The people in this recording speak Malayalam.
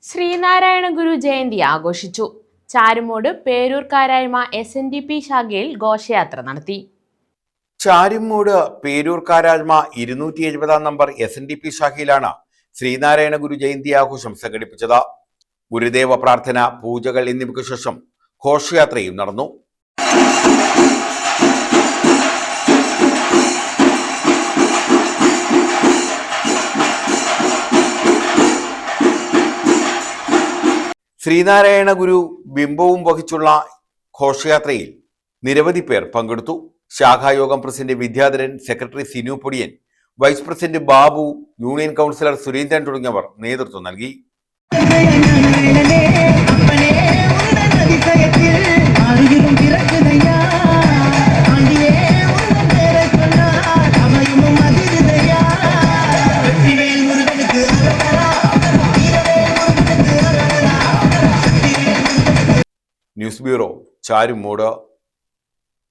ശ്രീനാരായണ ഗുരു ജയന്തി ആഘോഷിച്ചു. ചാരുമൂട് പേരൂർ കാരായ്മ SNDP ശാഖയിൽ ഘോഷയാത്ര നടത്തി. ചാരുമൂട് പേരൂർ കാരായ്മ 270 നമ്പർ SNDP ശാഖയിലാണ് ശ്രീനാരായണ ഗുരു ജയന്തി ആഘോഷം സംഘടിപ്പിച്ചത്. ഗുരുദേവ പ്രാർത്ഥന, പൂജകൾ എന്നിവയ്ക്ക് ശേഷം ഘോഷയാത്രയും നടന്നു. ശ്രീനാരായണ ഗുരു ബിംബവും വഹിച്ചുള്ള ഘോഷയാത്രയിൽ നിരവധി പേർ പങ്കെടുത്തു. ശാഖായോഗം president Vidyadharan, secretary Sinu Podiyan, vice president Babu, union councillor Surendran തുടങ്ങിയവർ നേതൃത്വം നൽകി. News bureau, Charummood.